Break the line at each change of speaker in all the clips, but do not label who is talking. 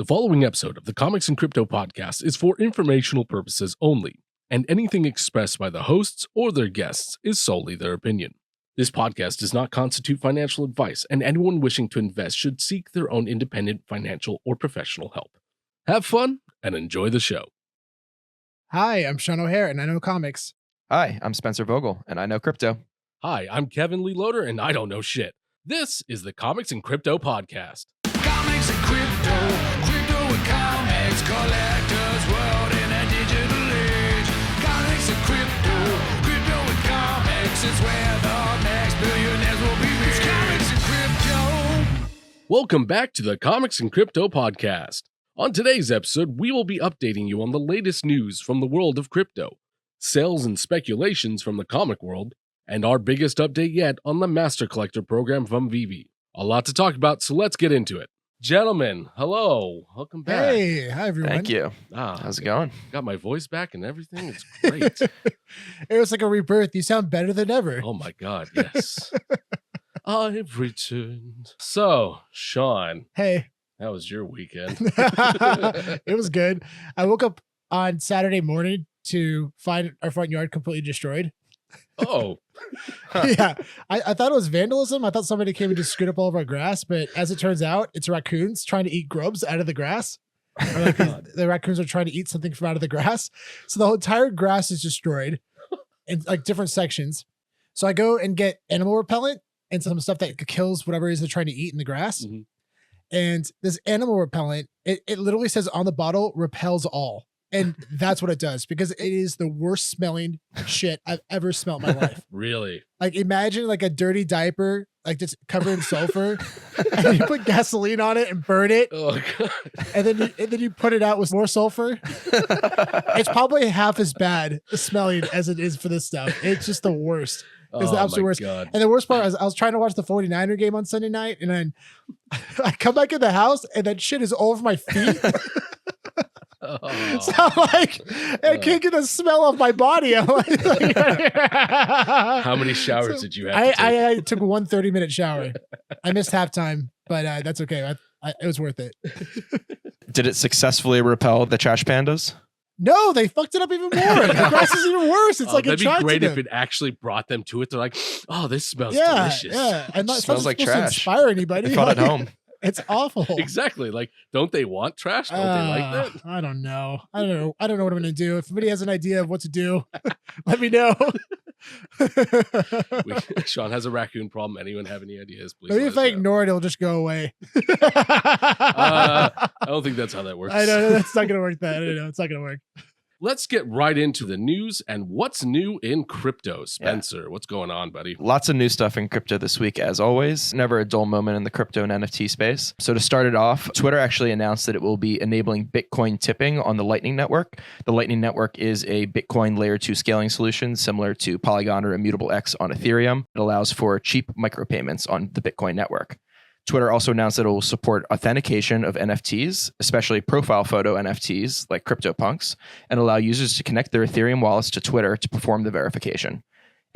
The following episode of the Comics and Crypto podcast is for informational purposes only, and anything expressed by the hosts or their guests is solely their opinion. This podcast does not constitute financial advice, and anyone wishing to invest should seek their own independent financial or professional help. Have fun and enjoy the show.
Hi, I'm Sean O'Hare, and I know comics.
Hi, I'm Spencer Vogel, and I know crypto.
Hi, I'm Kevin Lee Loader, and I don't know shit. This is the Comics and Crypto podcast.
Comics and crypto, crypto and comics, collector's world in a digital age. Comics and crypto, crypto and comics, it's where the next billionaires will be rich. Comics and crypto.
Welcome back to the Comics and Crypto podcast. On today's episode, we will be updating you on the latest news from the world of crypto, sales and speculations from the comic world, and our biggest update yet on the Master Collector program from VeVe. A lot to talk about, so let's get into it. Gentlemen, hello. Welcome back.
Hey, hi everyone.
Thank you. How's it going?
Got my voice back and everything. It's great.
It was like a rebirth. You sound better than ever.
Oh my God, yes. I've returned. So, Sean,
Hey.
how was your weekend?
It was good. I woke up on Saturday morning to find our front yard completely destroyed.
Oh,
Yeah, I thought it was vandalism. I thought somebody came and just screwed up all of our grass, but as it turns out, it's raccoons trying to eat grubs out of the grass. Or like the raccoons are trying to eat something from out of the grass. So the whole entire grass is destroyed in like different sections. So I go and get animal repellent and some stuff that kills whatever it is they're trying to eat in the grass.
Mhm.
And this animal repellent, it literally says on the bottle, repels all. And that's what it does, because it is the worst smelling shit I've ever smelled in my life.
really?
Like imagine like a dirty diaper, like just covered in sulfur, and you put gasoline on it and burn it,
Oh, God.
and then you put it out with more sulfur. It's probably half as bad smelling as it is for this stuff. It's just the worst. It's the absolute
my
worst.
God.
And the worst part is I was trying to watch the 49er game on Sunday night, and then I come back in the house and that shit is all over my feet.
Oh.
So I'm like, I can't get the smell off my body. I'm like,
How many showers did you have to take?
I took one 30-minute shower. I missed halftime, but that's okay. It was worth it.
Did it successfully repel the trash pandas?
No, they fucked it up even more. The grass is even worse. It's like
that'd be
attracting
great if
them.
it actually brought them to it. They're like, oh, this smells
Yeah,
delicious.
yeah. And it's
Smells
not
like
supposed to
trash.
inspire anybody.
They felt at home.
It's awful.
Exactly. Like, don't they want trash? Don't they like that?
I don't know. I don't know what I'm going to do. If somebody has an idea of what to do, let me know.
Sean has a raccoon problem. Anyone have any ideas? Please.
Maybe
let
if
us
I
know.
ignore it, it'll just go away.
I don't think that's how that works.
I know that's not going to work. That I know it's not going to work.
Let's get right into the news and what's new in crypto. Spencer, what's going on, buddy?
Lots of new stuff in crypto this week, as always. Never a dull moment in the crypto and NFT space. So to start it off, Twitter actually announced that it will be enabling Bitcoin tipping on the Lightning Network. The Lightning Network is a Bitcoin layer 2 scaling solution similar to Polygon or ImmutableX on Ethereum. It allows for cheap micropayments on the Bitcoin network. Twitter also announced that it will support authentication of NFTs, especially profile photo NFTs like CryptoPunks, and allow users to connect their Ethereum wallets to Twitter to perform the verification.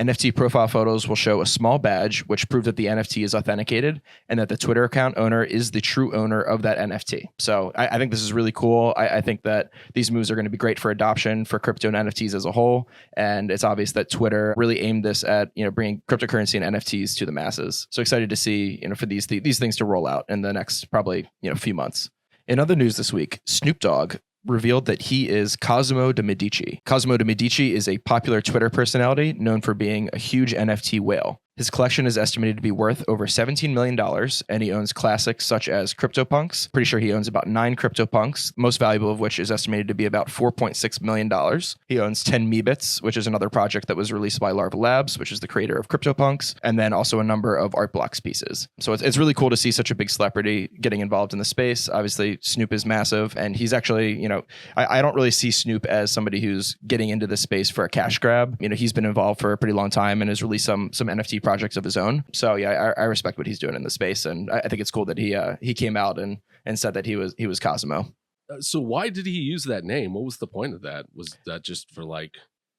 NFT profile photos will show a small badge which proves that the NFT is authenticated and that the Twitter account owner is the true owner of that NFT. So I think this is really cool. I think that these moves are going to be great for adoption for crypto and NFTs as a whole. And it's obvious that Twitter really aimed this at bringing cryptocurrency and NFTs to the masses. So excited to see for these things to roll out in the next probably few months. In other news this week, Snoop Dogg revealed that he is Cosimo de Medici. Cosimo de Medici is a popular Twitter personality known for being a huge NFT whale. His collection is estimated to be worth over $17 million, and he owns classics such as CryptoPunks. Pretty sure he owns about 9 CryptoPunks, most valuable of which is estimated to be about $4.6 million. He owns 10 Meebits, which is another project that was released by Larva Labs, which is the creator of CryptoPunks, and then also a number of art blocks pieces. So it's really cool to see such a big celebrity getting involved in the space. Obviously, Snoop is massive, and he's actually, I don't really see Snoop as somebody who's getting into this space for a cash grab. He's been involved for a pretty long time and has released some NFT projects of his own. So yeah, I respect what he's doing in the space, and I think it's cool that he came out and said that he was Cosimo.
So why did he use that name? What was the point of that? Was that just for like?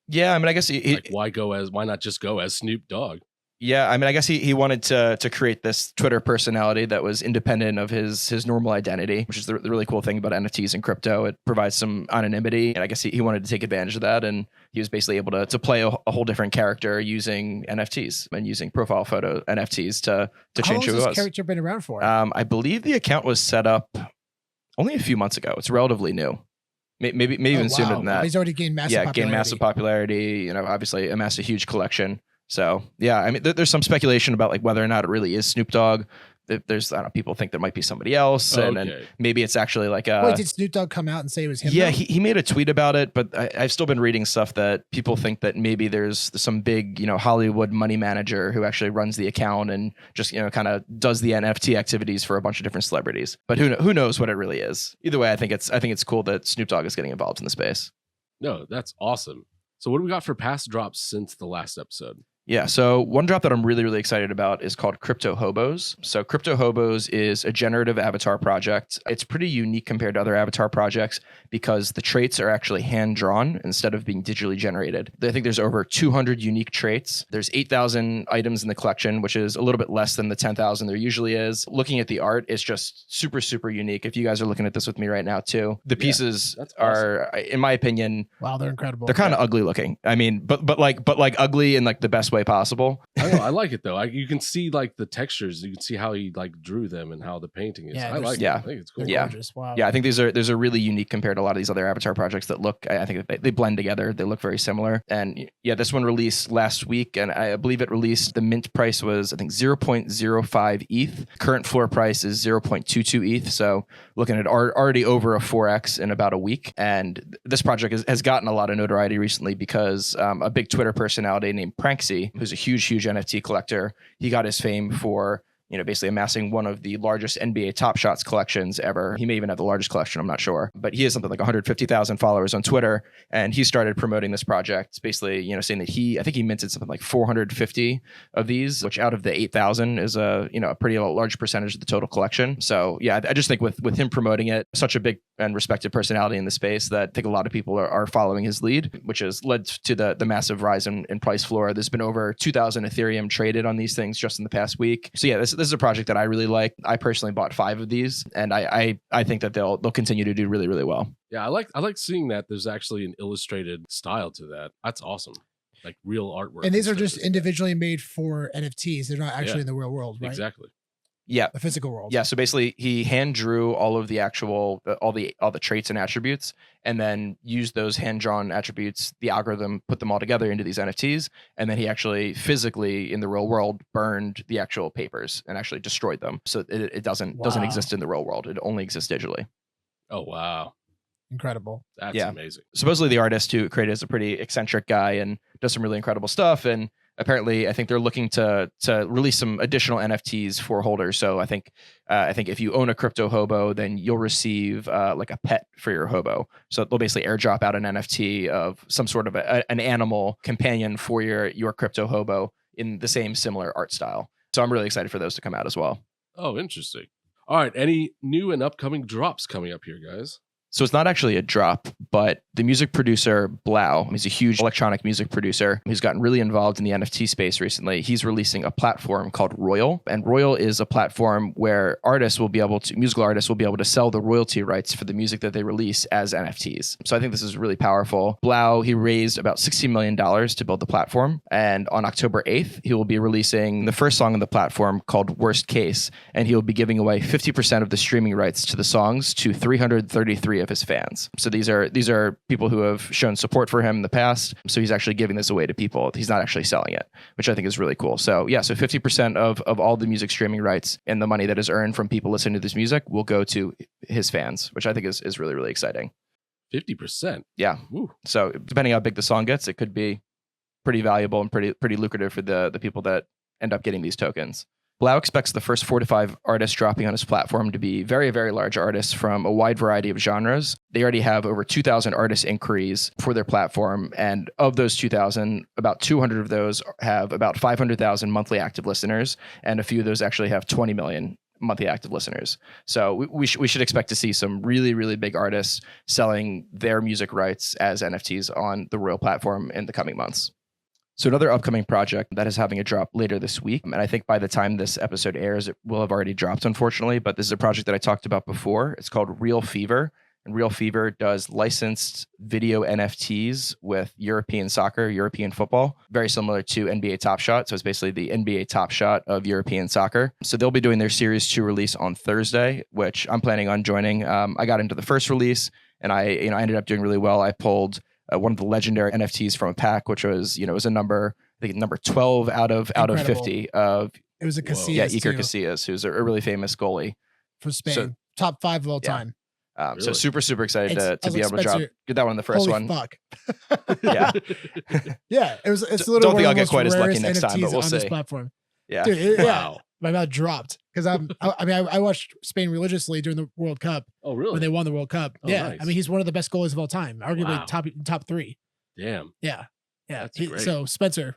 Yeah, I mean, I guess
Why not just go as Snoop Dogg?
Yeah, I mean, I guess he wanted to create this Twitter personality that was independent of his normal identity, which is the really cool thing about NFTs and crypto. It provides some anonymity, and I guess he wanted to take advantage of that, and he was basically able to play a whole different character using NFTs and using profile photo NFTs to change who he
How long has
was.
this character been around for?
I believe the account was set up only a few months ago. It's relatively new. Maybe even sooner than that.
He's already gained massive popularity.
Gained massive popularity. Obviously amassed a huge collection. So yeah, I mean, there's some speculation about like whether or not it really is Snoop Dogg. There's, I don't know, people think there might be somebody else, and maybe it's actually like a.
Wait, did Snoop Dogg come out and say it was him?
Yeah, he made a tweet about it, but I've still been reading stuff that people think that maybe there's some big, Hollywood money manager who actually runs the account and just, kind of does the NFT activities for a bunch of different celebrities. But who knows what it really is? Either way, I think it's cool that Snoop Dogg is getting involved in the space.
No, that's awesome. So what do we got for past drops since the last episode?
Yeah, so one drop that I'm really, really excited about is called Crypto Hobos. So Crypto Hobos is a generative avatar project. It's pretty unique compared to other avatar projects because the traits are actually hand-drawn instead of being digitally generated. I think there's over 200 unique traits. There's 8,000 items in the collection, which is a little bit less than the 10,000 there usually is. Looking at the art, it's just super, super unique. If you guys are looking at this with me right now too, the pieces are, in my opinion,
wow, they're incredible.
They're kind of ugly looking. I mean, but like ugly in like the best way possible.
I know, I like it though. You can see like the textures. You can see how he like drew them and how the painting is. I like it. I think it's cool.
Yeah.
Wow.
Yeah, I think these are really unique compared to a lot of these other avatar projects that look, I think they blend together. They look very similar. And yeah, this one released last week, and I believe it released, the mint price was, I think, 0.05 ETH. Current floor price is 0.22 ETH. So looking at already over a 4x in about a week. And this project has gotten a lot of notoriety recently because a big Twitter personality named Pranksy, who's a huge NFT collector, he got his fame for basically amassing one of the largest NBA Top Shots collections ever. He may even have the largest collection, I'm not sure. But he has something like 150,000 followers on Twitter, and he started promoting this project, basically, saying that I think he minted something like 450 of these, which out of the 8,000 is a pretty large percentage of the total collection. So yeah, I just think with him promoting it, such a big and respected personality in the space, that I think a lot of people are following his lead, which has led to the massive rise in price floor. There's been over 2,000 Ethereum traded on these things just in the past week. So yeah, this is a project that I really like. I personally bought 5 of these, and I think that they'll continue to do really, really well.
Yeah, I like seeing that there's actually an illustrated style to that. That's awesome. Like real artwork.
And these are just individually made for NFTs. They're not actually in the real world, right?
Exactly.
Yeah,
the physical world.
Yeah, so basically he hand drew all of the actual all the traits and attributes, and then used those hand drawn attributes. The algorithm put them all together into these NFTs, and then he actually physically in the real world burned the actual papers and actually destroyed them. So it doesn't exist in the real world. It only exists digitally.
Oh wow,
incredible!
That's amazing.
Supposedly the artist who created is a pretty eccentric guy and does some really incredible stuff. And apparently, I think they're looking to release some additional NFTs for holders. So I think if you own a crypto hobo, then you'll receive like a pet for your hobo. So they'll basically airdrop out an NFT of some sort of an animal companion for your crypto hobo in the same similar art style. So I'm really excited for those to come out as well.
Oh, interesting. All right, any new and upcoming drops coming up here, guys?
So it's not actually a drop, but the music producer Blau, he's a huge electronic music producer who's gotten really involved in the NFT space recently. He's releasing a platform called Royal, and Royal is a platform where musical artists will be able to sell the royalty rights for the music that they release as NFTs. So I think this is really powerful. Blau, he raised about $16 million to build the platform, and on October 8th, he will be releasing the first song on the platform called Worst Case, and he'll be giving away 50% of the streaming rights to the songs to 333 of his fans. So these are people who have shown support for him in the past. So he's actually giving this away to people. He's not actually selling it, which I think is really cool. So yeah, so 50% of all the music streaming rights and the money that is earned from people listening to this music will go to his fans, which I think is really, really exciting.
50%.
Yeah.
Ooh.
So depending how big the song gets, it could be pretty valuable and pretty lucrative for the people that end up getting these tokens. Blau expects the first 4 to 5 artists dropping on his platform to be very, very large artists from a wide variety of genres. They already have over 2,000 artist inquiries for their platform. And of those 2,000, about 200 of those have about 500,000 monthly active listeners. And a few of those actually have 20 million monthly active listeners. So we should expect to see some really, really big artists selling their music rights as NFTs on the Royal platform in the coming months. So another upcoming project that is having a drop later this week, and I think by the time this episode airs, it will have already dropped, unfortunately, but this is a project that I talked about before. It's called Real Fever, and Real Fever does licensed video NFTs with European soccer, European football, very similar to NBA Top Shot. So it's basically the NBA Top Shot of European soccer. So they'll be doing their Series 2 release on Thursday, which I'm planning on joining. I got into the first release, and I ended up doing really well. I pulled one of the legendary NFTs from a pack, which was, it was a number, I think number 12 out of 50 of.
It was a Casillas.
Yeah, Iker Casillas, who's a really famous goalie
for Spain.
So,
top 5 of all time.
Really? So super excited to be able to
Spencer,
drop. Get that one in the first
holy
one.
Fuck.
Yeah.
Yeah. It's literally
don't
one
think
of
I'll
the
get
most
quite as lucky
rarest
next time, but
NFTs
we'll
on this
see.
platform.
Yeah.
Dude,
Wow.
My mouth dropped because I watched Spain religiously during the World Cup
Oh, really?
when they won the World Cup.
Oh,
Yeah.
nice.
I mean, he's one of the best goalies of all time, arguably
Wow.
top 3.
Damn.
Yeah.
That's great.
So Spencer.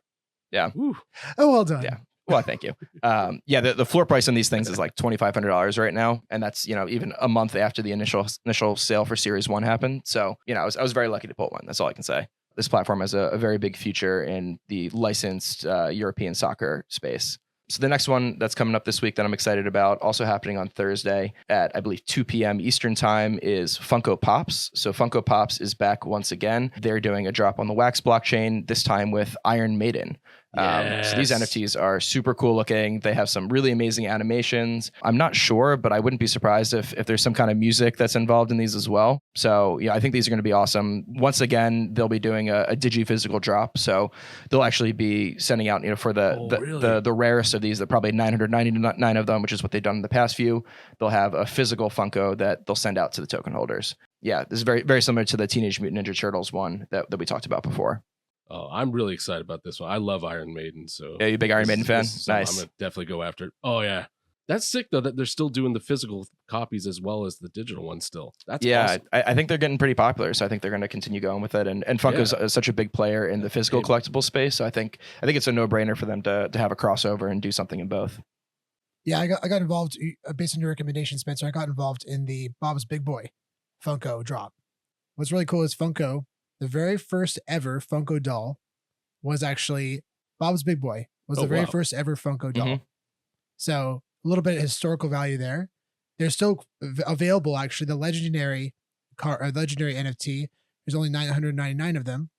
Woo.
Oh, well done.
Yeah. Well, thank you. The floor price on these things is like $2,500 right now, and that's even a month after the initial sale for Series 1 happened. So I was very lucky to pull one. That's all I can say. This platform has a very big future in the licensed European soccer space. So the next one that's coming up this week that I'm excited about, also happening on Thursday at, I believe, 2 p.m. Eastern time, is Funko Pops. So Funko Pops is back once again. They're doing a drop on the Wax blockchain, this time with Iron Maiden. So these NFTs are super cool looking. They have some really amazing animations. I'm not sure, but I wouldn't be surprised if there's some kind of music that's involved in these as well. So I think these are going to be awesome. Once again, they'll be doing a digi-physical drop. So they'll actually be sending out, for the rarest of these, probably 999 of them, which is what they've done in the past few. They'll have a physical Funko that they'll send out to the token holders. Yeah, this is very, very similar to the Teenage Mutant Ninja Turtles one that we talked about before.
Oh, I'm really excited about this one. I love Iron Maiden. So
yeah, you a big Iron Maiden fan? Nice.
I'm going to definitely go after it. Oh, yeah. That's sick, though, that they're still doing the physical copies as well as the digital ones still. That's awesome.
I think they're getting pretty popular, so I think they're going to continue going with it. And Funko's such a big player in the physical collectible space, so I think it's a no-brainer for them to have a crossover and do something in both.
Yeah, I got involved, based on your recommendation, Spencer, I got involved in the Bob's Big Boy Funko drop. What's really cool is Funko, the very first ever Funko doll was actually Bob's Big Boy, was the very first ever Funko doll.
Mm-hmm.
So a little bit of historical value there. They're still available, actually. The legendary NFT, there's only 999 of them.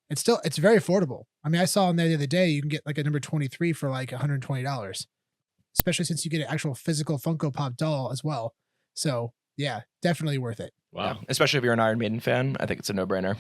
It's very affordable. I mean, I saw on there the other day, you can get like a number 23 for like $120, especially since you get an actual physical Funko Pop doll as well. So yeah, definitely worth it.
Wow.
Yeah. Especially if you're an Iron Maiden fan, I think it's a no-brainer.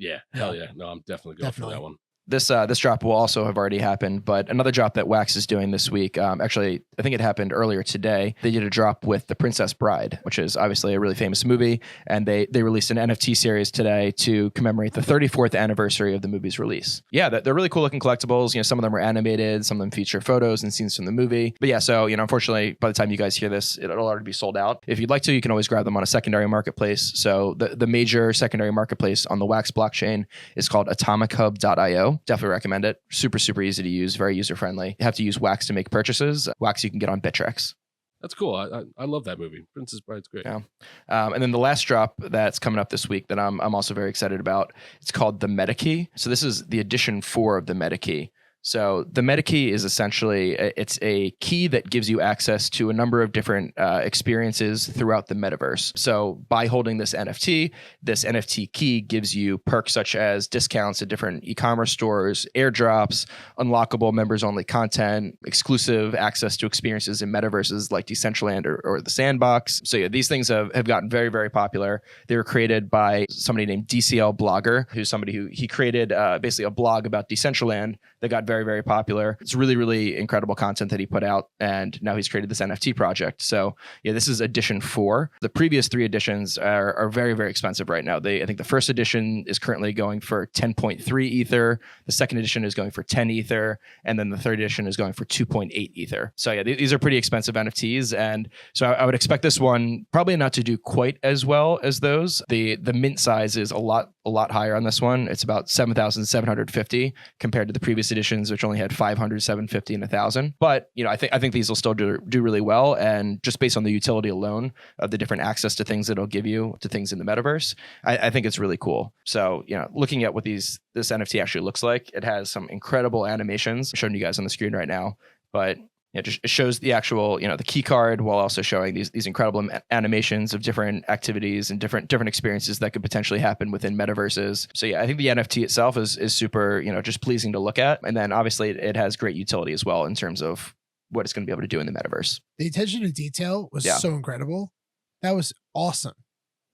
Yeah. Hell yeah. No, I'm definitely going for that one.
This drop will also have already happened, but another drop that Wax is doing this week, actually, I think it happened earlier today. They did a drop with The Princess Bride, which is obviously a really famous movie, and they released an NFT series today to commemorate the 34th anniversary of the movie's release. Yeah, they're really cool looking collectibles. Some of them are animated, some of them feature photos and scenes from the movie. But yeah, so unfortunately, by the time you guys hear this, it'll already be sold out. If you'd like to, you can always grab them on a secondary marketplace. So the major secondary marketplace on the Wax blockchain is called atomichub.io. Definitely recommend it. Super, super easy to use, very user-friendly. You have to use Wax to make purchases. Wax you can get on Bittrex.
That's cool. I love that movie. Princess Bride's great.
Yeah. And then the last drop that's coming up this week that I'm also very excited about, it's called the MetaKey. So this is the edition 4 of the MetaKey. So the MetaKey is essentially, it's a key that gives you access to a number of different experiences throughout the metaverse. So by holding this NFT key gives you perks such as discounts at different e-commerce stores, airdrops, unlockable members-only content, exclusive access to experiences in metaverses like Decentraland or the Sandbox. So yeah, these things have gotten very, very popular. They were created by somebody named DCL Blogger, who's somebody who he created basically a blog about Decentraland that got very, very popular. It's really, really incredible content that he put out, and now he's created this NFT project. So yeah, this is edition 4. The previous 3 editions are very, very expensive right now. I think the first edition is currently going for 10.3 Ether. The second edition is going for 10 Ether. And then the third edition is going for 2.8 Ether. So yeah, these are pretty expensive NFTs. And so I would expect this one probably not to do quite as well as those. The mint size is a lot higher on this one. It's about 7,750 compared to the previous previous editions, which only had 500, 750, and 1,000. But I think these will still do really well, and just based on the utility alone of the different access to things that it'll give you to things in the metaverse, I think it's really cool. So looking at what this NFT actually looks like, it has some incredible animations. I'm showing you guys on the screen right now, but it shows the actual, the key card, while also showing these incredible animations of different activities and different experiences that could potentially happen within metaverses. So I think the NFT itself is super, just pleasing to look at. And then obviously it has great utility as well in terms of what it's going to be able to do in the metaverse.
The attention to detail was so incredible. That was awesome.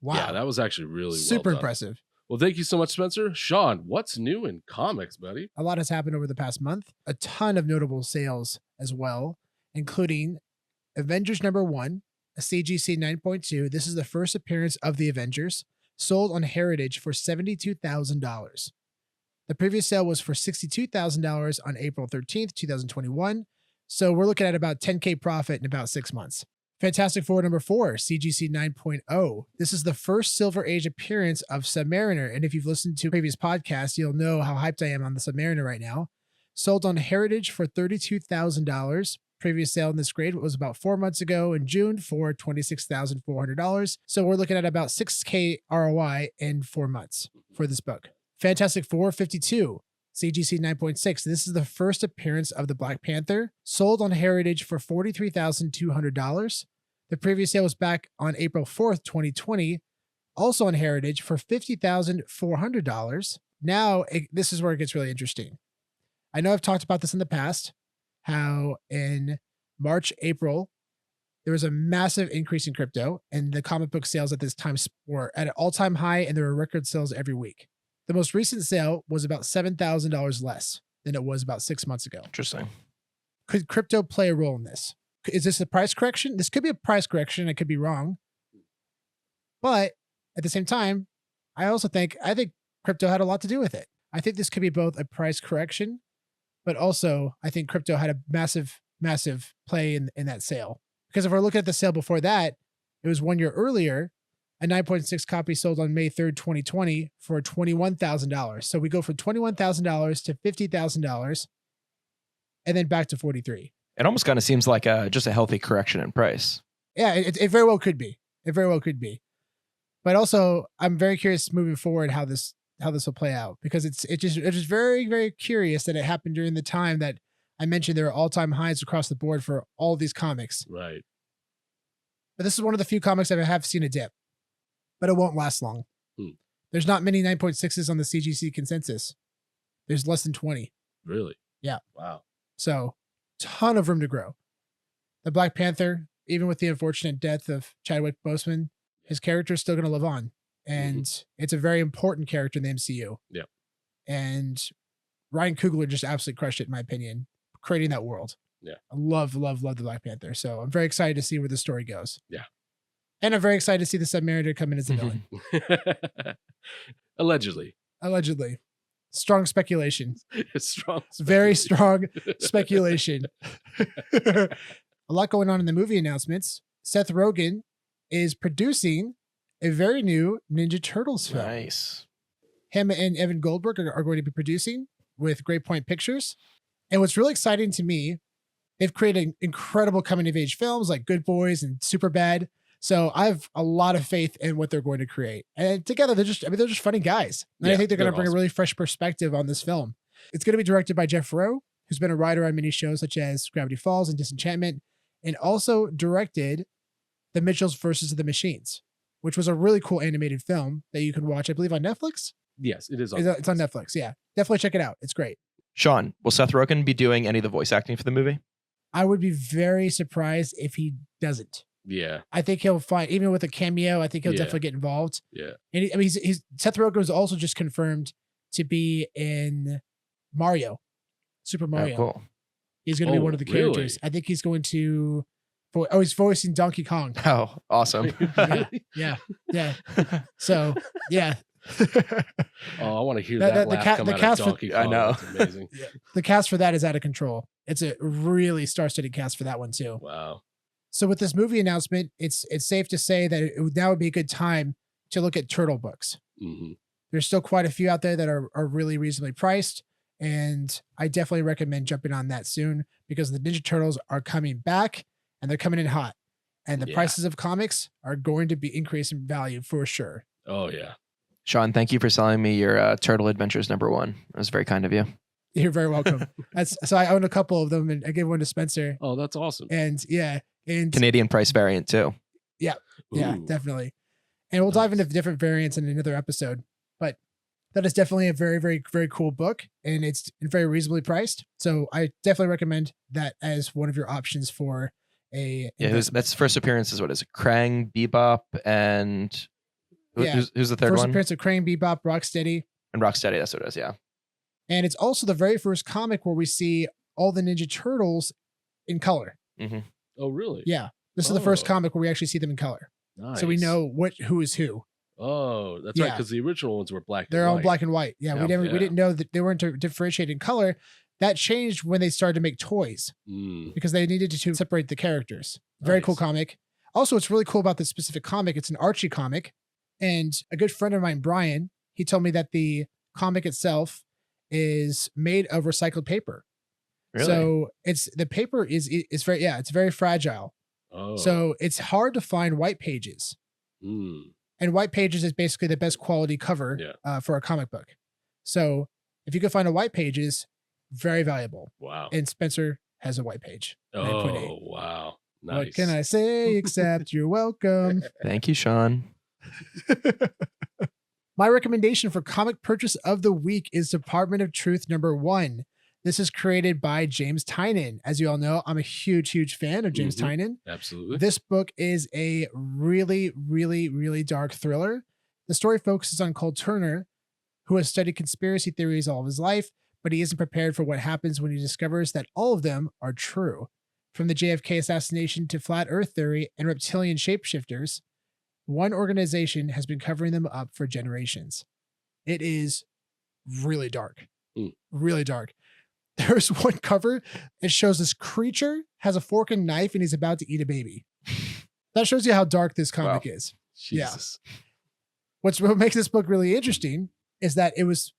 Wow.
Yeah, that was actually really
super
well done.
impressive.
Well, thank you so much, Spencer. Sean, what's new in comics, buddy?
A lot has happened over the past month. A ton of notable sales as well, including Avengers #1, a CGC 9.2. This is the first appearance of the Avengers, sold on Heritage for $72,000. The previous sale was for $62,000 on April 13th, 2021. So we're looking at about 10K profit in about 6 months. Fantastic Four #4, CGC 9.0. This is the first Silver Age appearance of Submariner. And if you've listened to previous podcasts, you'll know how hyped I am on the Submariner right now. Sold on Heritage for $32,000. Previous sale in this grade was about 4 months ago in June for $26,400. So we're looking at about 6K ROI in 4 months for this book. Fantastic Four 52. CGC 9.6. This is the first appearance of the Black Panther, sold on Heritage for $43,200. The previous sale was back on April 4th, 2020, also on Heritage for $50,400. Now, this is where it gets really interesting. I know I've talked about this in the past, how in March, April, there was a massive increase in crypto, and the comic book sales at this time were at an all-time high, and there were record sales every week. The most recent sale was about $7,000 less than it was about 6 months ago.
Interesting.
Could crypto play a role in this? Is this a price correction? This could be a price correction. I could be wrong. But at the same time, I think crypto had a lot to do with it. I think this could be both a price correction, but also I think crypto had a massive, massive play in that sale. Because if we're looking at the sale before that, it was 1 year earlier. A 9.6 copy sold on May 3rd, 2020 for $21,000. So we go from $21,000 to $50,000 and then back to 43.
It almost kind of seems like just a healthy correction in price.
Yeah, it very well could be. It very well could be. But also, I'm very curious moving forward how this will play out, because it's just very, very curious that it happened during the time that I mentioned there are all-time highs across the board for all of these comics.
Right.
But this is one of the few comics I have seen a dip. But it won't last long. There's not many 9.6s on the CGC consensus. There's less than 20.
Really?
Yeah.
Wow.
So, ton of room to grow. The Black Panther, even with the unfortunate death of Chadwick Boseman, his character is still going to live on. And it's a very important character in the MCU.
Yeah.
And Ryan Coogler just absolutely crushed it, in my opinion, creating that world.
Yeah.
I love the Black Panther. So I'm very excited to see where the story goes.
Yeah.
And I'm very excited to see the Submariner come in as a villain.
Allegedly.
Strong speculation.
Strong.
Very strong speculation. A lot going on in the movie announcements. Seth Rogen is producing a very new Ninja Turtles film.
Nice.
Him and Evan Goldberg are going to be producing with Great Point Pictures. And what's really exciting to me, they've created incredible coming of age films like Good Boys and Superbad. So I have a lot of faith in what they're going to create. And together, they're just funny guys. And I think they're going to bring a really fresh perspective on this film. It's going to be directed by Jeff Rowe, who's been a writer on many shows such as Gravity Falls and Disenchantment, and also directed The Mitchells versus the Machines, which was a really cool animated film that you can watch, I believe, on Netflix.
Yes, it is.
It's on Netflix. Yeah, definitely check it out. It's great.
Sean, will Seth Rogen be doing any of the voice acting for the movie?
I would be very surprised if he doesn't.
Yeah.
I think he'll find, even with a cameo, I think he'll definitely get involved.
Yeah.
And he's Seth Rogen was also just confirmed to be in Mario, Super Mario.
Oh, cool.
He's going to be one of the characters. I think he's going to, he's voicing Donkey Kong.
Oh, awesome.
Yeah. So, yeah.
I want to hear that laugh come out of Donkey Kong.
I know.
That's amazing.
The cast for that is out of control. It's a really star-studded cast for that one too.
Wow.
So with this movie announcement, it's safe to say that now would be a good time to look at turtle books.
Mm-hmm.
There's still quite a few out there that are really reasonably priced. And I definitely recommend jumping on that soon because the Ninja Turtles are coming back and they're coming in hot. And the prices of comics are going to be increasing in value for sure.
Oh, yeah.
Sean, thank you for selling me your Turtle Adventures #1. It was very kind of you.
You're very welcome. So I own a couple of them and I gave one to Spencer.
Oh, that's awesome.
And yeah. And
Canadian price variant too.
Yeah,
Ooh.
definitely. And we'll dive into different variants in another episode. But that is definitely a very, very, very cool book. And it's very reasonably priced. So I definitely recommend that as one of your options for a
That's first appearances. What is it? Krang, Bebop, and who's the third
first
one?
appearance of Crane, Bebop, Rocksteady.
And Rocksteady. That's what it is. Yeah.
And it's also the very first comic where we see all the Ninja Turtles in color.
Mm-hmm.
Oh, really?
Yeah. This is the first comic where we actually see them in color.
Nice.
So we know who is who.
Oh, that's right. Because the original ones were black.
They're all black and white. Yeah.
Yeah.
We didn't know that they weren't differentiated in color. That changed when they started to make toys because they needed to separate the characters. Very cool comic. Also, what's really cool about this specific comic, it's an Archie comic. And a good friend of mine, Brian, he told me that the comic itself is made of recycled paper.
Really?
So the paper is very, it's very fragile.
Oh.
So it's hard to find white pages. And white pages is basically the best quality cover for a comic book. So if you can find a white pages, very valuable.
Wow.
And Spencer has a white page. 9.8.
Oh, wow. Nice.
What can I say except you're welcome?
Thank you, Sean.
My recommendation for comic purchase of the week is Department of Truth #1. This is created by James Tynion. As you all know, I'm a huge, huge fan of James Tynion.
Absolutely.
This book is a really, really, really dark thriller. The story focuses on Cole Turner, who has studied conspiracy theories all of his life, but he isn't prepared for what happens when he discovers that all of them are true. From the JFK assassination to flat earth theory and reptilian shapeshifters, one organization has been covering them up for generations. It is really dark. Really dark. There's one cover. It shows this creature has a fork and knife and he's about to eat a baby. That shows you how dark this comic is.
Jesus.
Yeah. What makes this book really interesting is that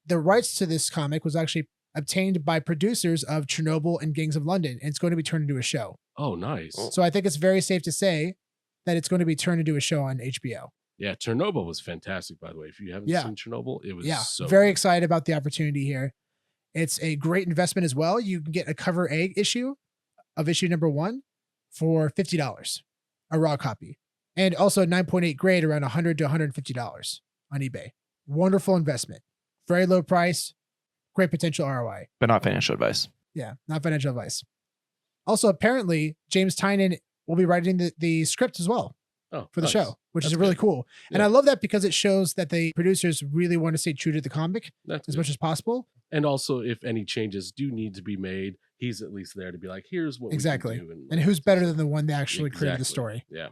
the rights to this comic was actually obtained by producers of Chernobyl and Gangs of London, and it's going to be turned into a show.
Oh, nice.
So I think it's very safe to say that it's going to be turned into a show on HBO.
Yeah, Chernobyl was fantastic, by the way. If you haven't seen Chernobyl, it was so
very
good.
excited about the opportunity here. It's a great investment as well. You can get a cover A issue of issue #1 for $50, a raw copy. And also a 9.8 grade around $100 to $150 on eBay. Wonderful investment. Very low price, great potential ROI.
But not financial advice.
Yeah, not financial advice. Also, apparently, James Tynion will be writing the script as well for the show, which is really cool. And I love that because it shows that the producers really want to stay true to the comic as much as possible.
And also, if any changes do need to be made, he's at least there to be like, here's what we can do.
And who's better than the one that actually created the story?
Yeah.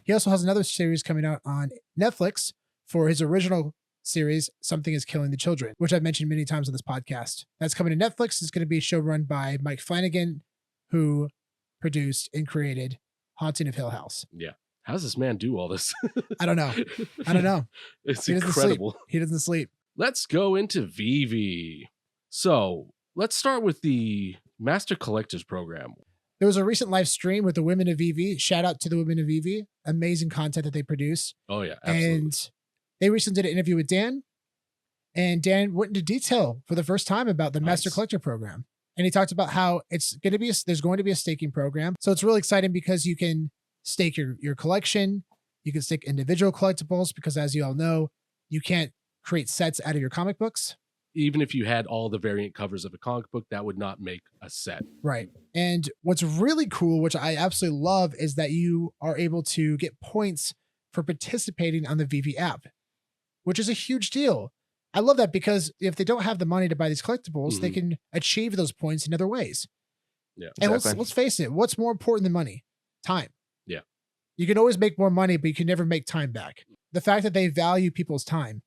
He also has another series coming out on Netflix for his original series, Something is Killing the Children, which I've mentioned many times on this podcast. That's coming to Netflix. It's going to be a show run by Mike Flanagan, who produced and created Haunting of Hill House.
Yeah. How does this man do all this?
I don't know.
It's incredible.
He doesn't sleep.
Let's go into VeVe. So let's start with the Master Collectors Program.
There was a recent live stream with the women of VeVe. Shout out to the women of VeVe. Amazing content that they produce.
Oh, yeah, absolutely.
And they recently did an interview with Dan. And Dan went into detail for the first time about the Master Collector Program. And he talked about how there's going to be a staking program. So it's really exciting because you can stake your collection. You can stake individual collectibles because, as you all know, you can't create sets out of your comic books.
Even if you had all the variant covers of a comic book, that would not make a set.
Right. And what's really cool, which I absolutely love, is that you are able to get points for participating on the VeVe app, which is a huge deal. I love that because if they don't have the money to buy these collectibles, they can achieve those points in other ways.
Yeah.
And let's face it, what's more important than money? Time.
Yeah.
You can always make more money, but you can never make time back. The fact that they value people's time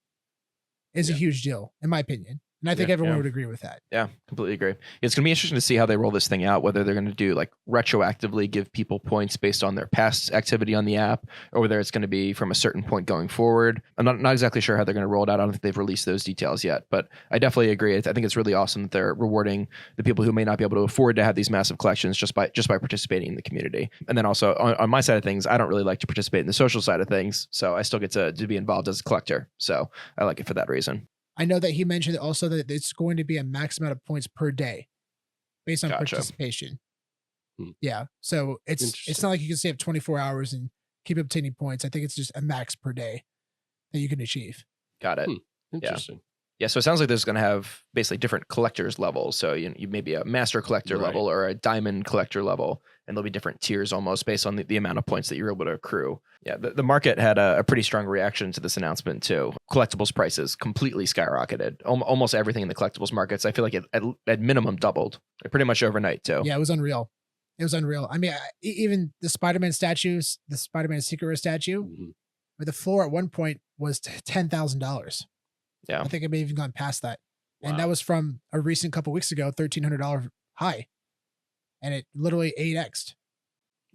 is a huge deal, in my opinion. And I think
Yeah,
everyone
yeah.
would agree with that.
Yeah, completely agree. It's going to be interesting to see how they roll this thing out, whether they're going to do like retroactively give people points based on their past activity on the app, or whether it's going to be from a certain point going forward. I'm not exactly sure how they're going to roll it out. I don't think they've released those details yet, but I definitely agree. I think it's really awesome that they're rewarding the people who may not be able to afford to have these massive collections just by participating in the community. And then also on my side of things, I don't really like to participate in the social side of things, so I still get to be involved as a collector. So I like it for that reason.
I know that he mentioned also that it's going to be a max amount of points per day based on
Gotcha.
participation.
Hmm.
Yeah. So it's
Interesting.
not like you can stay up 24 hours and keep obtaining points. I think it's just a max per day that you can achieve.
Got it.
Hmm. Interesting.
Yeah, so it sounds like there's going to have basically different collectors levels. So you may be a master collector
Right.
level or a diamond collector level, and there'll be different tiers almost based on the amount of points that you're able to accrue. Yeah, the market had a pretty strong reaction to this announcement too. Collectibles prices completely skyrocketed. Almost everything in the collectibles markets, I feel like it at minimum doubled, pretty much overnight too.
Yeah, it was unreal. It was unreal. I mean, even the Spider-Man statues, the Spider-Man Secret Rare statue,
Mhm.
where the floor at one point was $10,000.
Yeah.
I think it may have even gone past that. And
Wow.
that was from a recent couple weeks ago, $1,300 high. And it literally 8x'd.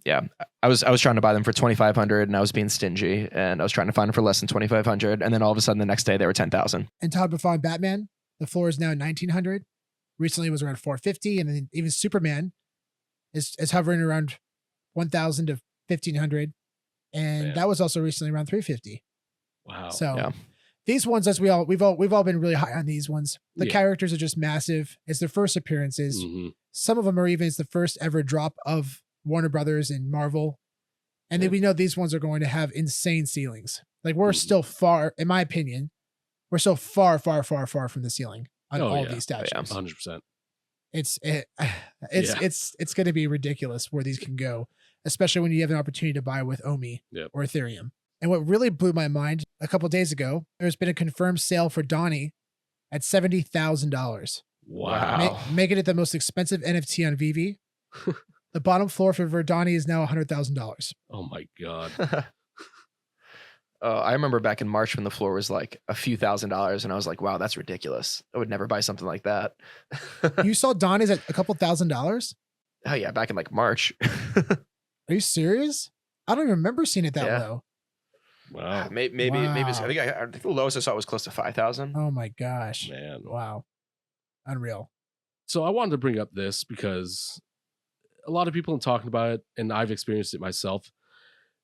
Yeah, I was trying to buy them for $2,500, and I was being stingy, and I was trying to find them for less than $2,500, and then all of a sudden the next day they were $10,000.
And Todd Buffon Batman, the floor is now 1,900. Recently it was around 450, and then even Superman is hovering around 1,000 to 1,500, and
Man.
that was also recently around 350.
Wow.
So
Yeah.
these ones, as we've all been really high on these ones. The
Yeah.
characters are just massive. It's their first appearances.
Mhm.
Some of them are even it's the first ever drop of Warner Brothers and Marvel, and then
Yeah.
we know these ones are going to have insane ceilings. Like we're
Mhm.
still far, in my opinion, we're still far from the ceiling on
Oh,
all
yeah.
these statues.
Yeah.
100%.
It's
Yeah.
going to be ridiculous where these can go, especially when you have an opportunity to buy with OMI
Yep.
or Ethereum. And what really blew my mind a couple days ago, there's been a confirmed sale for Donnie at $70,000,
Wow.
making it the most expensive NFT on VeVe. The bottom floor for Verdani is now $100,000.
Oh my God.
I remember back in March when the floor was like a few $1,000s, and I was like, wow, that's ridiculous. I would never buy something like that.
You saw Donnie's at a couple $1,000s?
Oh yeah, back in like March.
Are you serious? I don't even remember seeing it that
Yeah.
low.
Wow.
maybe it's,
Wow.
I think the lowest I saw was close to 5,000.
Oh my gosh.
Man.
Wow. Unreal.
So I wanted to bring up this because a lot of people are talking about it, and I've experienced it myself.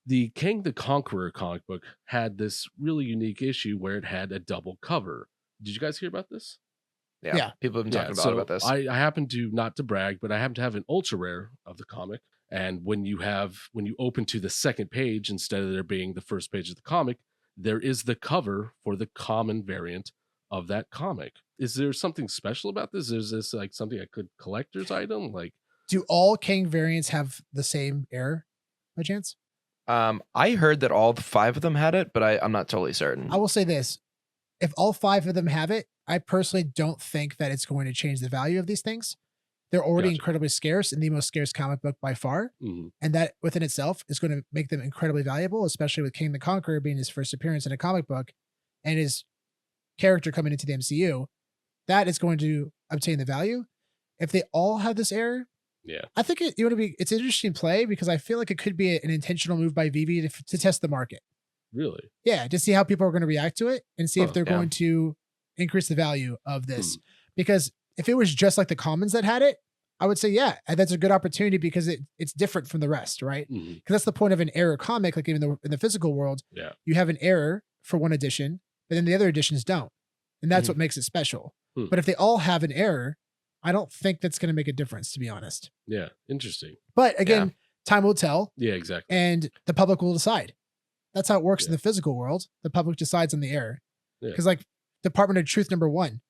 The King the Conqueror comic book had this really unique issue where it had a double cover. Did you guys hear about this?
Yeah.
People have been talking
so
about this.
I happen to, not to brag, but I happen to have an ultra rare of the comic. And when you open to the second page, instead of there being the first page of the comic, there is the cover for the common variant of that comic. Is there something special about this? Is this like something a good collector's item? Like,
Do all King variants have the same error by chance?
I heard that all 5 of them had it, but I'm not totally certain.
I will say this. If all 5 of them have it, I personally don't think that it's going to change the value of these things. They're already
Gotcha.
incredibly scarce and the most scarce comic book by far.
mhm.
And that within itself is going to make them incredibly valuable, especially with King the Conqueror being his first appearance in a comic book and his character coming into the MCU. That is going to obtain the value. If they all have this error,
Yeah.
I think it's an interesting play because I feel like it could be an intentional move by VeVe to test the market.
Really?
Yeah, to see how people are going to react to it and see if they're
yeah.
going to increase the value of this. Because if it was just like the commons that had it, I would say, yeah, that's a good opportunity because it's different from the rest, right?
Mhm.
Because that's the point of an error comic, like even in the physical world,
Yeah.
you have an error for one edition, but then the other editions don't. And that's
Mhm.
what makes it special.
Hmm.
But if they all have an error, I don't think that's going to make a difference, to be honest.
Yeah. Interesting.
But again, time will tell
Yeah, exactly.
and the public will decide. That's how it works in
Yeah.
the physical world. The public decides on the error.
Yeah.
Because like Department of Truth #1,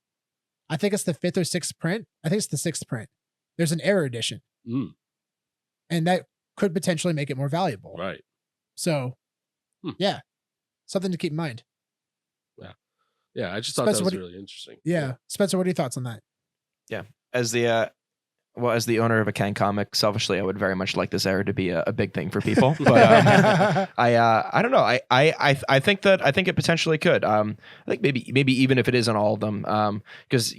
I think it's the 5th or 6th print. I think it's the 6th print. There's an error edition.
Mm,
And that could potentially make it more valuable.
right.
So
Hmm.
yeah, something to keep in mind.
Yeah. I just thought
Spencer,
that
what
was
do-
really interesting.
Yeah. Spencer, what are your thoughts on that?
As the Well, as the owner of a Ken comic, selfishly, I would very much like this era to be a big thing for people. But I don't know. I think it potentially could. I think maybe even if it isn't all of them, because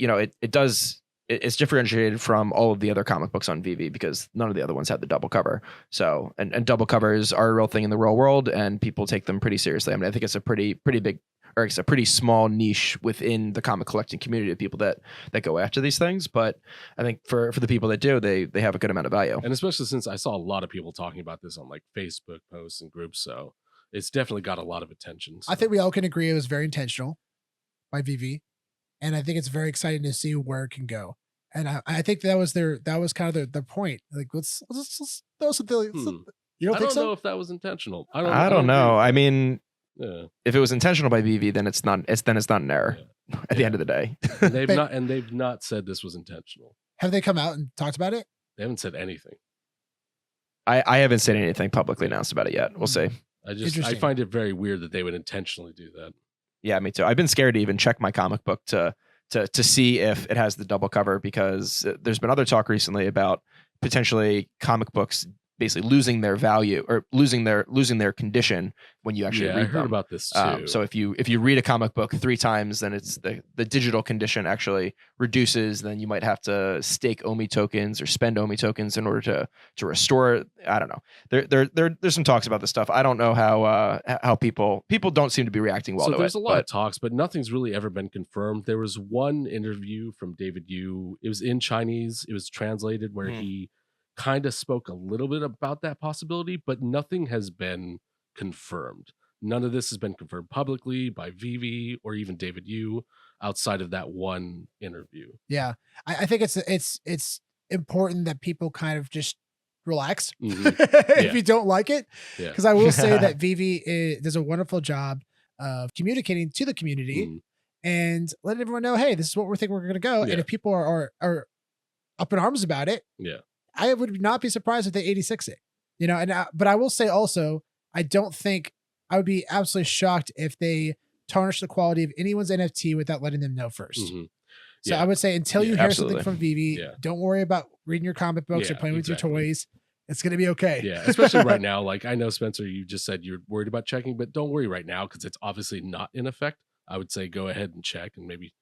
it's differentiated from all of the other comic books on VeVe because none of the other ones had the double cover. So and double covers are a real thing in the real world, and people take them pretty seriously. I mean, I think it's a pretty big, or it's a pretty small niche within the comic collecting community of people that go after these things. But I think for the people that do, they have a good amount of value.
And especially since I saw a lot of people talking about this on like Facebook posts and groups, so it's definitely got a lot of attention. So.
I think we all can agree it was very intentional by VeVe, and I think it's very exciting to see where it can go. And I think that was kind of their point. Like let's throw something. You don't
I
think
don't
so?
know if that was intentional. I
don't know.
agree.
I mean,
Yeah.
if it was intentional by VeVe, then it's not an error at the end of the day.
And they've not said this was intentional.
Have they come out and talked about it?
They haven't said anything.
I haven't seen anything publicly announced about it yet. We'll see.
I find it very weird that they would intentionally do that.
Yeah, me too. I've been scared to even check my comic book to see if it has the double cover, because there's been other talk recently about potentially comic books basically losing their value or losing their condition when you actually read
I heard
them.
about this too.
So if you read a comic book 3 times, then it's the digital condition actually reduces. Then you might have to stake OMI tokens or spend OMI tokens in order to restore it. I don't know. There's some talks about this stuff. I don't know how people don't seem to be reacting well to it.
So there's a lot of talks, but nothing's really ever been confirmed. There was one interview from David Yu. It was in Chinese. It was translated where he kind of spoke a little bit about that possibility, but nothing has been confirmed. None of this has been confirmed publicly by VeVe or even David Yu outside of that one interview.
Yeah, I think it's important that people kind of just relax if you don't like it, because I will say that VeVe does a wonderful job of communicating to the community and letting everyone know, hey, this is what we think we're going to go. And if people are up in arms about it, I would not be surprised if they 86 it, but I will say also, I don't think I would be absolutely shocked if they tarnish the quality of anyone's NFT without letting them know first. So I would say until you hear something from VeVe, don't worry about reading your comic books or playing with your toys. It's going to be okay.
Yeah, especially right now. Like I know, Spencer, you just said you're worried about checking, but don't worry right now because it's obviously not in effect. I would say go ahead and check and maybe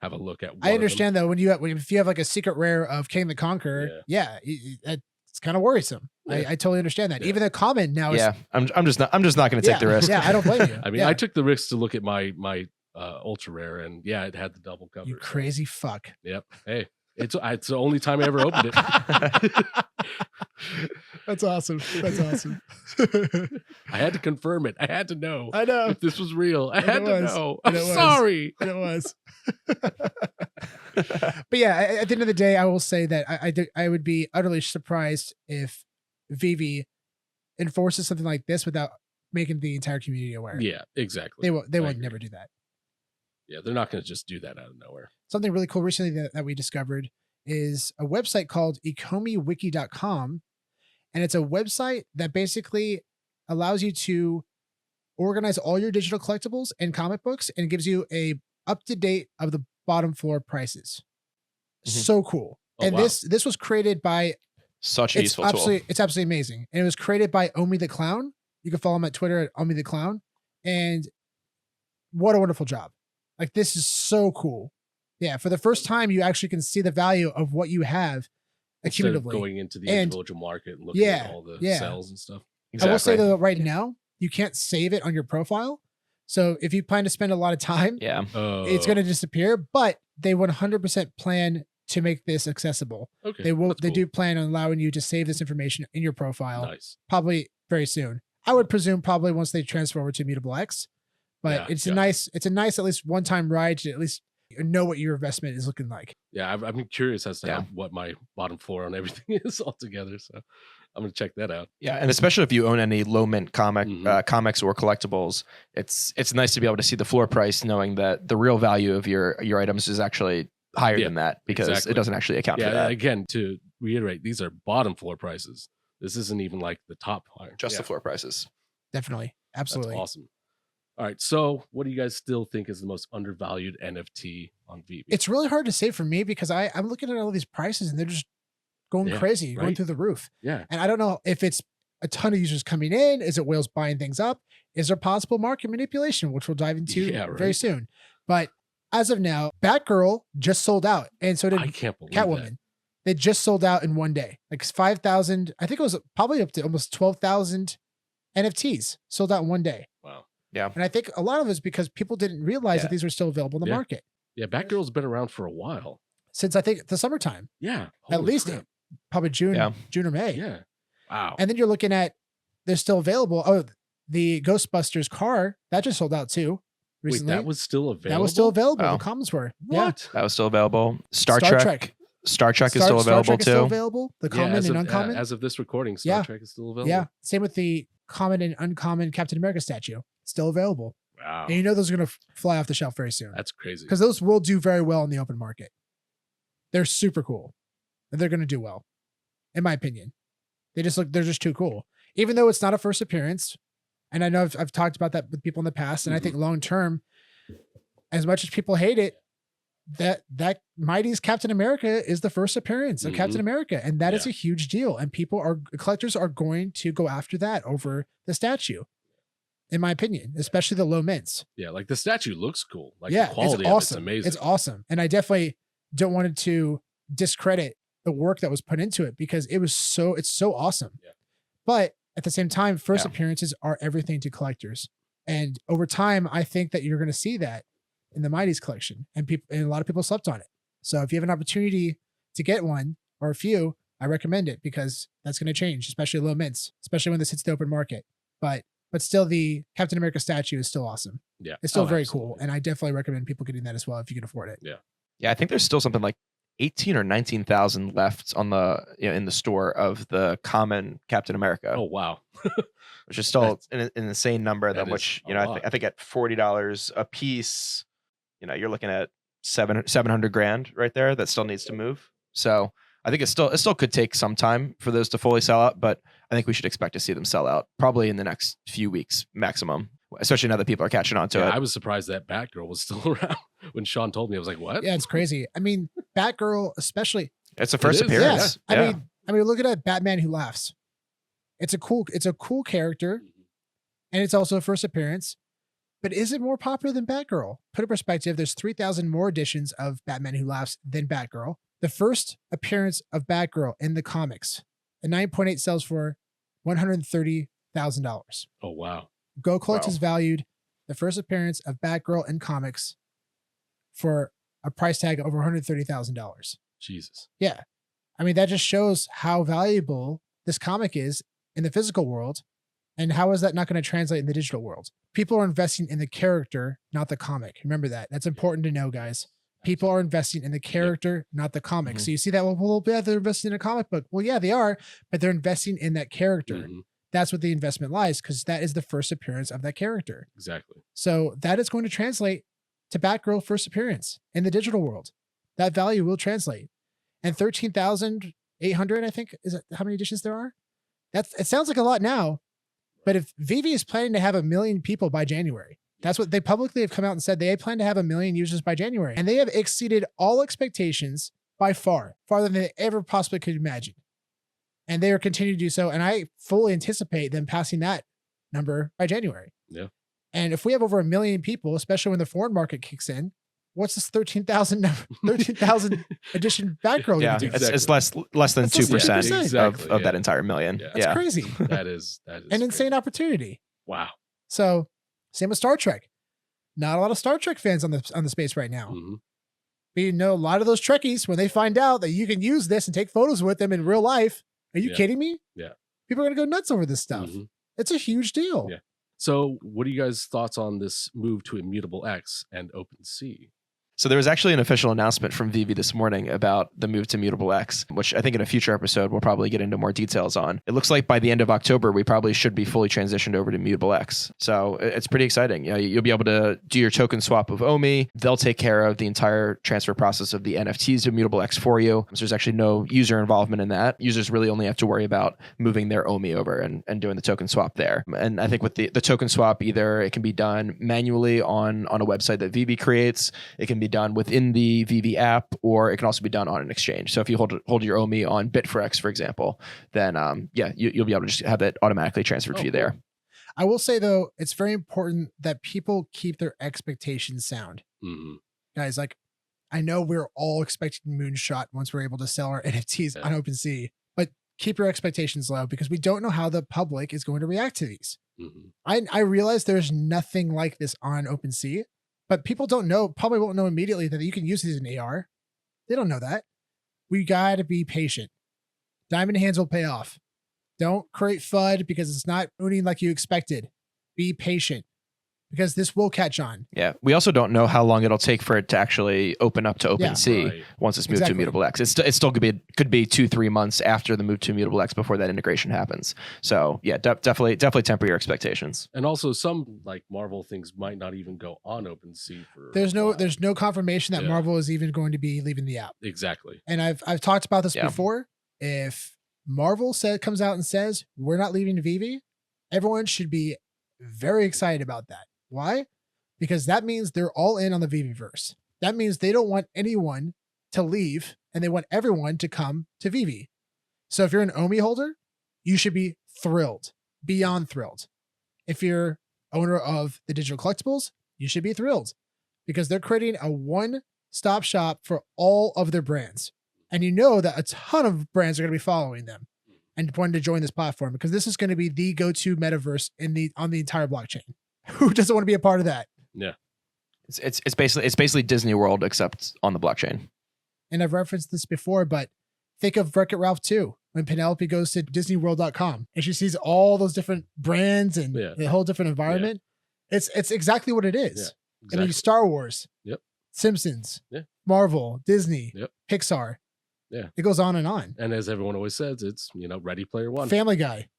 have a look at.
I understand though if you have like a secret rare of King the Conqueror, it's kind of worrisome. I totally understand that. Even the common now is.
I'm just not going to take the risk.
Yeah, I don't blame you.
I mean, I took the risk to look at my ultra rare, and it had the double cover.
You crazy fuck.
Yep. Hey, it's the only time I ever opened it.
That's awesome. That's awesome.
I had to confirm it. I had to know.
I know
if this was real. I had to know. I'm
was.
sorry.
And it was. But yeah, at the end of the day, I will say that I would be utterly surprised if VeVe enforces something like this without making the entire community aware.
Yeah, exactly.
They would never do that.
Yeah, they're not going to just do that out of nowhere.
Something really cool recently that we discovered is a website called ecomiwiki.com. And it's a website that basically allows you to organize all your digital collectibles and comic books and gives you a up-to-date of the bottom floor prices. So cool. And wow. This was created by
such a useful tool.
It's absolutely amazing. And it was created by Omi the Clown. You can follow him at Twitter at Omi the Clown. And what a wonderful job. Like, this is so cool. Yeah, for the first time, you actually can see the value of what you have
instead
accumulatively.
Of going into the individual market and looking at all the sales and stuff.
Exactly. I will say though, right now, you can't save it on your profile. So if you plan to spend a lot of time, it's going to disappear. But they 100% plan to make this accessible.
Okay,
they do plan on allowing you to save this information in your profile.
Nice.
Probably very soon. I would presume probably once they transfer over to ImmutableX. But it's a nice at least one-time ride to at least know what your investment is looking like.
Yeah, I'm curious as to what my bottom floor on everything is altogether. So I'm going to check that out.
Yeah, and especially if you own any low mint comics or collectibles, it's nice to be able to see the floor price, knowing that the real value of your items is actually higher than that, because it doesn't actually account for that.
Again, to reiterate, these are bottom floor prices. This isn't even like the top line.
Just the floor prices.
Definitely. Absolutely.
That's awesome. All right, so what do you guys still think is the most undervalued NFT on VeVe?
It's really hard to say for me because I'm looking at all these prices and they're just going
Yeah,
crazy, going
right?
through the roof.
Yeah.
And I don't know if it's a ton of users coming in. Is it whales buying things up? Is there possible market manipulation, which we'll dive into very
right.
soon? But as of now, Batgirl just sold out. And so did
I can't believe
Catwoman.
that.
They just sold out in one day. Like 5,000, I think it was probably up to almost 12,000 NFTs sold out in one day.
Wow.
Yeah.
And I think a lot of it is because people didn't realize that these were still available in the
Yeah.
market
Yeah, Batgirl's been around for a while.
since I think the summertime,
Yeah.
at
Holy
least
crap.
probably June or May.
Yeah. Wow.
And then you're looking at, they're still available. Oh, the Ghostbusters car, that just sold out too
Wait,
recently.
that was still available?
That was still available.
Oh.
The comments were. Yeah.
What?
That was still available. Star
Star
Trek.
Trek.
Star Trek is
Star
still available
Trek is
too.
still available. The common
as
and
of,
uncommon.
as of this recording, Star
Yeah.
Trek is still available.
Yeah. Same with the common and uncommon Captain America statue. Still available.
Wow.
And you know those are going to fly off the shelf very soon.
That's crazy.
Because those will do very well in the open market. They're super cool. And they're going to do well, in my opinion. They're just too cool. Even though it's not a first appearance. And I know I've talked about that with people in the past. And I think long term, as much as people hate it, that Mighty's Captain America is the first appearance of Captain America. And that is a huge deal. And collectors are going to go after that over the statue, in my opinion, especially the low mints.
Yeah, like the statue looks cool. Like
Yeah,
the quality
it's
of
awesome.
it's amazing.
It's awesome. And I definitely don't want it to discredit the work that was put into it because it's so awesome.
Yeah.
But at the same time, first appearances are everything to collectors. And over time, I think that you're going to see that in the Mighty's collection, and a lot of people slept on it. So if you have an opportunity to get one or a few, I recommend it because that's going to change, especially low mints, especially when this hits the open market. But still, the Captain America statue is still awesome.
Yeah.
It's still very
absolutely.
cool. And I definitely recommend people getting that as well if you can afford it.
Yeah, I think there's still something like 18 or 19,000 left on the in the store of the common Captain America.
Oh, wow.
Which is still an insane number.
That
Than which
is a lot.
I think at $40 a piece, you're looking at 700 grand right there. That still needs to move. So I think it still could take some time for those to fully sell out, but I think we should expect to see them sell out probably in the next few weeks maximum. Especially now that people are catching on to it.
I was surprised that Batgirl was still around when Sean told me. I was like, what?
Yeah, it's crazy. I mean, Batgirl, especially.
It's a first
It is,
appearance.
Yeah. I mean, look at Batman Who Laughs. It's a cool character, and it's also a first appearance. But is it more popular than Batgirl? Put in perspective, there's 3,000 more editions of Batman Who Laughs than Batgirl. The first appearance of Batgirl in the comics, a 9.8 sells for $130,000.
Oh, wow.
Go Collect
Wow.
is valued the first appearance of Batgirl in comics for a price tag of over $130,000.
Jesus.
Yeah. I mean, that just shows how valuable this comic is in the physical world. And how is that not going to translate in the digital world? People are investing in the character, not the comic. Remember that. That's important to know, guys. People are investing in the character, not the comic.
Mhm.
So you see that, well, yeah, they're investing in a comic book. Well, yeah, they are, but they're investing in that character.
Mhm.
That's what the investment lies, because that is the first appearance of that character.
Exactly.
So that is going to translate to Batgirl first appearance in the digital world. That value will translate. And 13,800, I think, is how many editions there are? It sounds like a lot now, but if VeVe is planning to have 1 million people by January, that's what they publicly have come out and said. They plan to have 1 million users by January, and they have exceeded all expectations by far, farther than they ever possibly could imagine. And they are continuing to do so. And I fully anticipate them passing that number by January.
Yeah.
And if we have over 1 million people, especially when the foreign market kicks in, what's this 13,000 edition Batgirl
Yeah,
gonna do?
it's less than
That's less
2%
than 2%.
Exactly,
of
yeah.
that entire million.
Yeah.
That's crazy.
That is
An insane opportunity.
Wow.
So same with Star Trek. Not a lot of Star Trek fans on the space right now.
Mhm.
But you know, a lot of those Trekkies, when they find out that you can use this and take photos with them in real life, are you
Yeah.
kidding me?
Yeah.
People are going to go nuts over this stuff.
Mhm.
It's a huge deal.
Yeah. So, what are you guys' thoughts on this move to ImmutableX and OpenSea?
So there was actually an official announcement from VeVe this morning about the move to ImmutableX, which I think in a future episode we'll probably get into more details on. It looks like by the end of October we probably should be fully transitioned over to ImmutableX. So it's pretty exciting. You'll be able to do your token swap of OMI. They'll take care of the entire transfer process of the NFTs to ImmutableX for you. So there's actually no user involvement in that. Users really only have to worry about moving their OMI over and doing the token swap there. And I think with the token swap, either it can be done manually on a website that VeVe creates. It can be be done within the VeVe app, or it can also be done on an exchange. So if you hold your OMI on Bitforex, for example, then you'll be able to just have that automatically transferred for you there.
I will say though, it's very important that people keep their expectations sound. Guys, like, I know we're all expecting moonshot once we're able to sell our NFTs on OpenSea, but keep your expectations low because we don't know how the public is going to react to these. I realize there's nothing like this on OpenSea, but people probably won't know immediately that you can use these in AR. They don't know that. We got to be patient. Diamond hands will pay off. Don't create FUD because it's not owning like you expected. Be patient because this will catch on.
Yeah. We also don't know how long it'll take for it to actually open up to OpenSea once it's moved to ImmutableX. It still could be 2-3 months after the move to ImmutableX before that integration happens. So yeah, definitely temper your expectations.
And also some like Marvel things might not even go on OpenSea for
there's no confirmation that Marvel is even going to be leaving the app.
Exactly.
And I've talked about this before. If Marvel comes out and says we're not leaving VeVe, everyone should be very excited about that. Why? Because that means they're all in on the VeVe-verse. That means they don't want anyone to leave and they want everyone to come to VeVe. So if you're an OMI holder, you should be thrilled, beyond thrilled. If you're owner of the digital collectibles, you should be thrilled because they're creating a one-stop shop for all of their brands. And you know that a ton of brands are going to be following them and wanting to join this platform because this is going to be the go-to metaverse on the entire blockchain. Who doesn't want to be a part of that?
Yeah.
It's basically Disney World except on the blockchain.
And I've referenced this before, but think of Wreck-It Ralph 2 when Penelope goes to DisneyWorld.com and she sees all those different brands and the whole different environment. Yeah. It's exactly what it is. Yeah, exactly. I mean, Star Wars, Simpsons, Marvel, Disney, Pixar.
Yeah.
It goes on and on.
And as everyone always says, it's, Ready Player One.
Family Guy.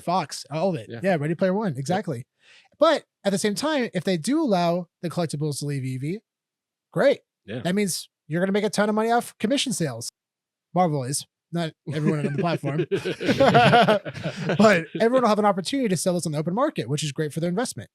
Fox, all of it. Yeah, Ready Player One. Exactly. But at the same time, if they do allow the collectibles to leave VeVe, great. Yeah. That means you're going to make a ton of money off commission sales. Marvel is. Not everyone on the platform. But everyone will have an opportunity to sell this on the open market, which is great for their investment.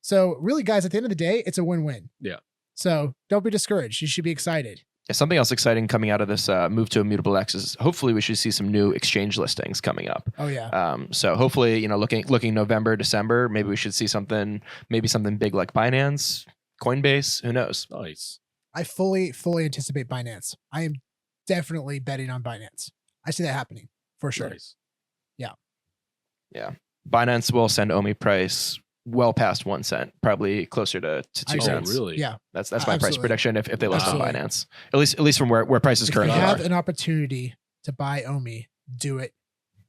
So really, guys, at the end of the day, it's a win-win.
Yeah.
So don't be discouraged. You should be excited.
Something else exciting coming out of this move to ImmutableX is hopefully we should see some new exchange listings coming up.
Oh yeah.
So hopefully, looking November, December, maybe we should see something big like Binance, Coinbase. Who knows?
Nice.
I fully anticipate Binance. I am definitely betting on Binance. I see that happening for sure.
Nice.
Yeah.
Yeah. Binance will send OMI price well past 1 cent, probably closer to 2 cents.
Really?
Yeah.
That's my price prediction if they list on Binance. At least from where prices currently are.
If you have an opportunity to buy OMI, do it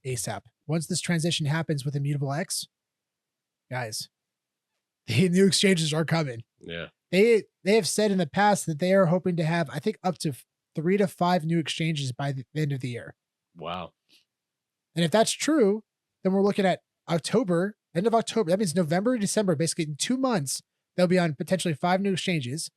ASAP. Once this transition happens with ImmutableX, guys, the new exchanges are coming.
Yeah.
They have said in the past that they are hoping to have, I think, up to 3 to 5 new exchanges by the end of the year.
Wow.
And if that's true, then we're looking at October, end of October. That means November, December, basically in 2 months, they'll be on potentially 5 new exchanges.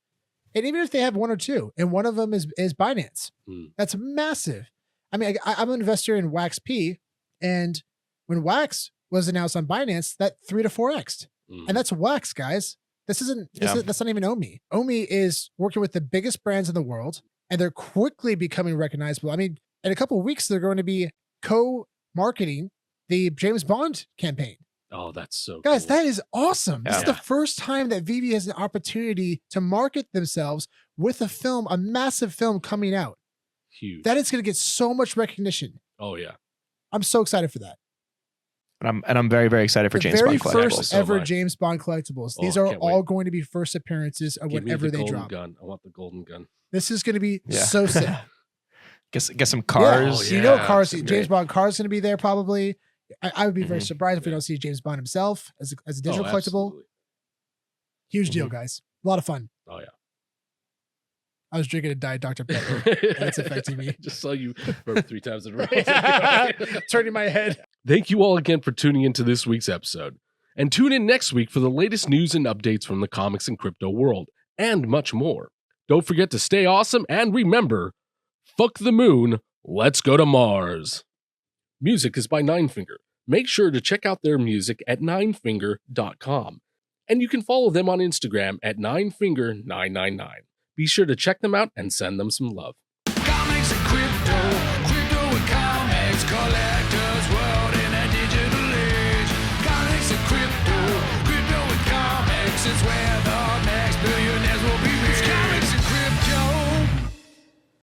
And even if they have 1 or 2, and one of them is Binance, that's massive. I mean, I'm an investor in WaxP, and when Wax was announced on Binance, that 3 to 4x, and that's Wax, guys. That's not even OMI. OMI is working with the biggest brands in the world, and they're quickly becoming recognizable. I mean, in a couple of weeks, they're going to be co-marketing the James Bond campaign.
Oh, that's so
Guys,
cool.
that is awesome. This is the first time that VeVe has an opportunity to market themselves with a film, a massive film coming out.
Huge.
That is going to get so much recognition.
Oh, yeah.
I'm so excited for that.
And I'm very, very excited for James Bond collectibles.
The very first ever James Bond collectibles. These are all going to be first appearances of whenever they drop.
Gun. I want the golden gun.
This is going to be so sick.
Get some cars.
Yeah. Cars. James Bond cars going to be there probably. I would be very surprised if we don't see James Bond himself as a digital collectible.
Absolutely.
Huge deal, guys. A lot of fun.
Oh, yeah.
I was drinking a Diet Dr. Pepper. And it's affecting me.
I just saw you burp 3 times in a row.
Turning my head.
Thank you all again for tuning into this week's episode. And tune in next week for the latest news and updates from the comics and crypto world, and much more. Don't forget to stay awesome, and remember, fuck the moon, let's go to Mars. Music is by NineFinger. Make sure to check out their music at NineFinger.com. And you can follow them on Instagram at NineFinger999. Be sure to check them out and send them some love.
Comics and crypto, crypto and comics, collector's world in a digital age. Comics and crypto, crypto and comics is where the